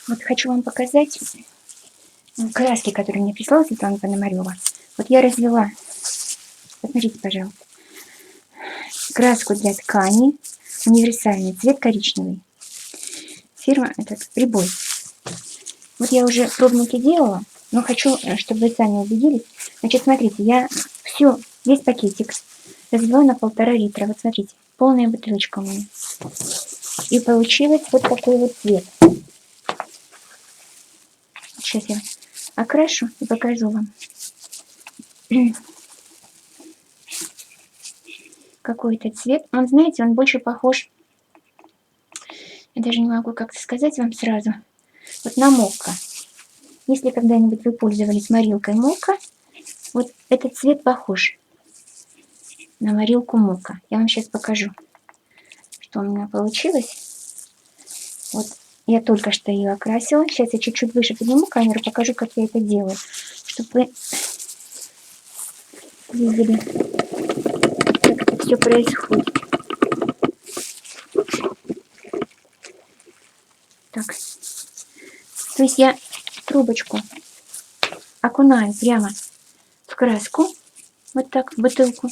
Вот хочу вам показать краски, которые мне прислала Светлана Пономарева. Вот я развела, посмотрите, пожалуйста, краску для ткани, универсальный, цвет коричневый. Фирма этот Прибой. Вот я уже пробники делала, но хочу, чтобы вы сами убедились. Значит, смотрите, я весь пакетик развела на 1,5 литра. Вот смотрите, полная бутылочка у меня. И получилось вот такой вот цвет. Сейчас я окрашу и покажу вам. Какой-то цвет. Он, знаете, он больше похож, я даже не могу как-то сказать вам сразу, вот на мокко. Если когда-нибудь вы пользовались морилкой мокко, вот этот цвет похож на морилку мокко. Я вам сейчас покажу, что у меня получилось. Вот я только что ее окрасила. Сейчас я чуть-чуть выше подниму камеру, покажу, как я это делаю, чтобы вы видели, как это все происходит. Так. То есть я трубочку окунаю прямо в краску, вот так, в бутылку.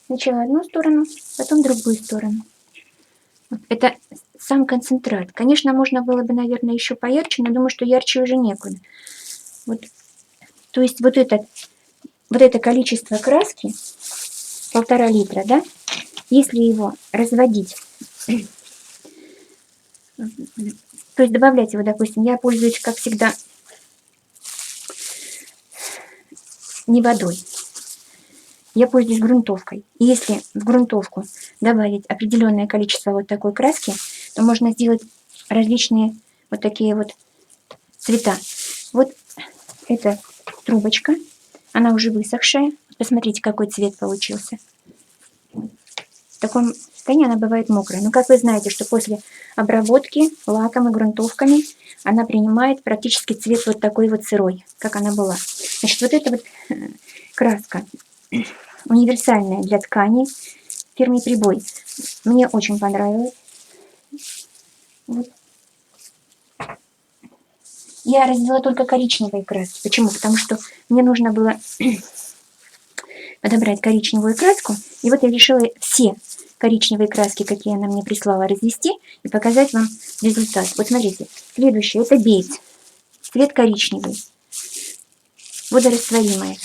Сначала одну сторону, потом другую сторону. Вот это сам концентрат. Конечно, можно было бы, наверное, еще поярче, но думаю, что ярче уже некуда. Вот. То есть вот это количество краски, 1,5 литра, да, если его разводить, то есть добавлять его, допустим, я пользуюсь, как всегда, не водой. Я пользуюсь грунтовкой. И если в грунтовку добавить определенное количество вот такой краски, то можно сделать различные вот такие вот цвета. Вот эта трубочка, она уже высохшая. Посмотрите, какой цвет получился. В таком состоянии она бывает мокрая. Но как вы знаете, что после обработки лаком и грунтовками она принимает практически цвет вот такой вот сырой, как она была. Значит, вот эта вот краска универсальная для тканей фирмы Прибой. Мне очень понравилось. Вот. Я развела только коричневые краски. Почему? Потому что мне нужно было подобрать коричневую краску. И вот я решила все коричневые краски, какие она мне прислала, развести и показать вам результат. Вот смотрите. Следующее. Это бейц. Цвет коричневый. Водорастворимая.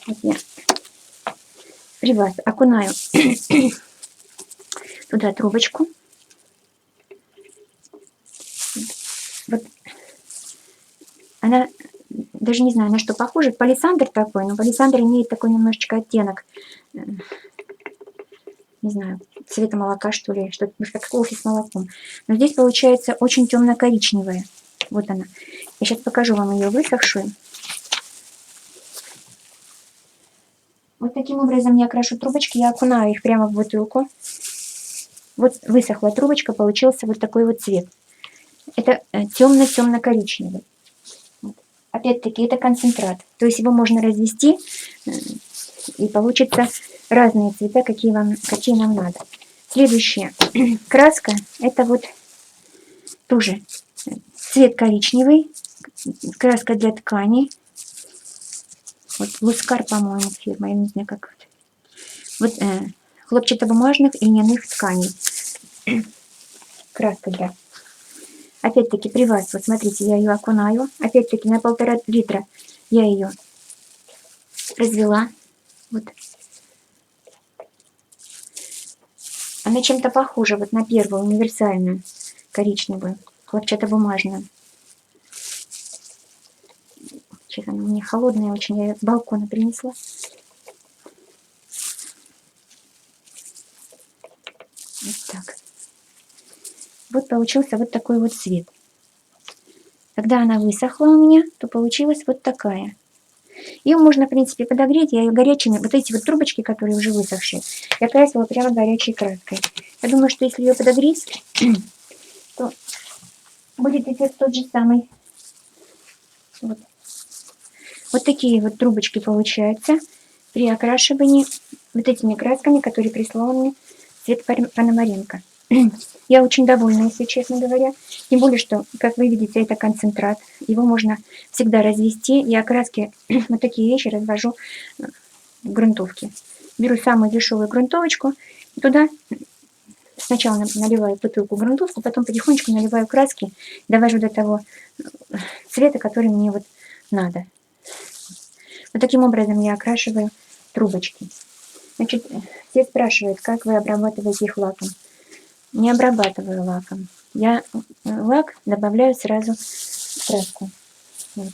Вот я при вас окунаю туда трубочку. Вот она, даже не знаю, на что похожа. Палисандр такой, но палисандр имеет такой немножечко оттенок, не знаю, цвета молока, что ли, что-то как кофе с молоком. Но здесь получается очень темно-коричневая. Вот она. Я сейчас покажу вам ее высохшую. Вот таким образом я крашу трубочки, я окунаю их прямо в бутылку. Вот высохла трубочка, получился вот такой вот цвет. Это темно-темно-коричневый. Вот. Опять-таки это концентрат. То есть его можно развести, и получится разные цвета, какие нам надо. Следующая краска, это вот тоже цвет коричневый, краска для тканей. Вот Лускар, по-моему, фирма, я не знаю как. Вот хлопчатобумажных и льняных тканей. Краска для. Опять-таки при вас, вот смотрите, я ее окунаю. Опять-таки на 1,5 литра я ее развела. Вот. Она чем-то похожа вот на первую универсальную коричневую, хлопчатобумажную. Сейчас она у меня холодная очень, я ее с балкона принесла. Вот так. Вот получился вот такой вот цвет. Когда она высохла у меня, то получилась вот такая. Ее можно, в принципе, подогреть. Я ее горячими, вот эти вот трубочки, которые уже высохшие, я красила прямо горячей краской. Я думаю, что если ее подогреть, то будет эффект тот же самый. Вот. Вот такие вот трубочки получаются при окрашивании вот этими красками, которые прислала мне Света Пономаренко. Я очень довольна, если честно говоря. Тем более, что, как вы видите, это концентрат. Его можно всегда развести. Я краски, вот такие вещи развожу в грунтовке. Беру самую дешевую грунтовочку, и туда сначала наливаю бутылку грунтовку, потом потихонечку наливаю краски, довожу до того цвета, который мне вот надо. Вот таким образом я окрашиваю трубочки. Значит, все спрашивают, как вы обрабатываете их лаком. Не обрабатываю лаком. Я лак добавляю сразу в краску. Вот.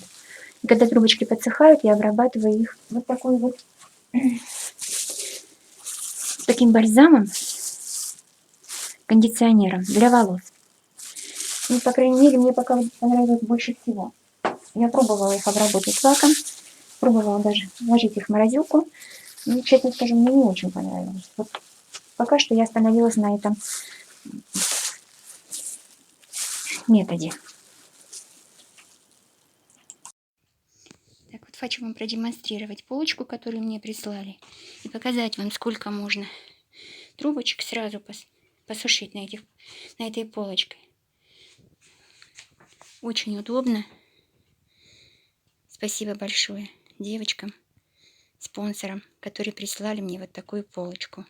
И когда трубочки подсыхают, я обрабатываю их вот такой вот таким бальзамом, кондиционером для волос. Ну, по крайней мере, мне пока понравилось больше всего. Я пробовала их обработать лаком, пробовала даже вложить их в морозилку. Ну, честно скажу, мне не очень понравилось. Вот пока что я остановилась на этом методе. Так вот, хочу вам продемонстрировать полочку, которую мне прислали, и показать вам, сколько можно трубочек сразу посушить на этой полочке. Очень удобно. Спасибо большое девочкам, спонсорам, которые прислали мне вот такую полочку.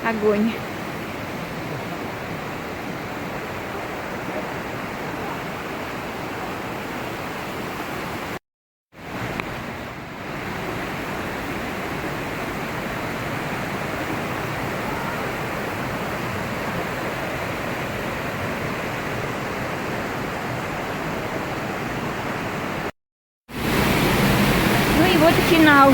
Огонь. Ну и вот и финал.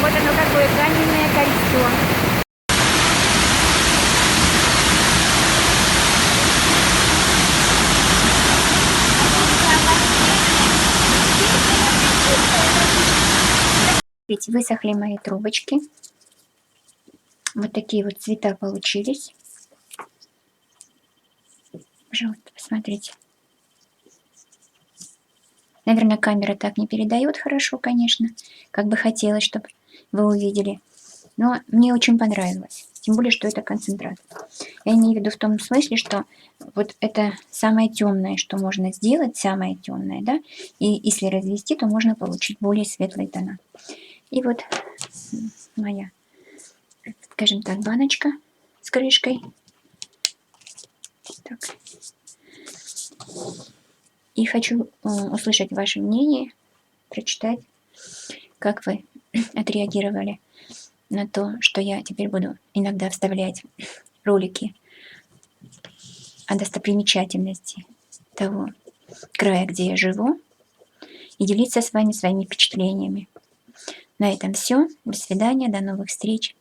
Вот оно какое каменное кольцо. Видите, высохли мои трубочки. Вот такие вот цвета получились. Пожалуйста, посмотрите. Наверное, камера так не передает хорошо, конечно, как бы хотелось, чтобы вы увидели. Но мне очень понравилось. Тем более, что это концентрат. Я имею в виду в том смысле, что вот это самое темное, что можно сделать, самое темное, да, и если развести, то можно получить более светлые тона. И вот моя, скажем так, баночка с крышкой. Так. И хочу услышать ваше мнение, прочитать, как вы отреагировали на то, что я теперь буду иногда вставлять ролики о достопримечательности того края, где я живу, и делиться с вами своими впечатлениями. На этом все. До свидания, до новых встреч.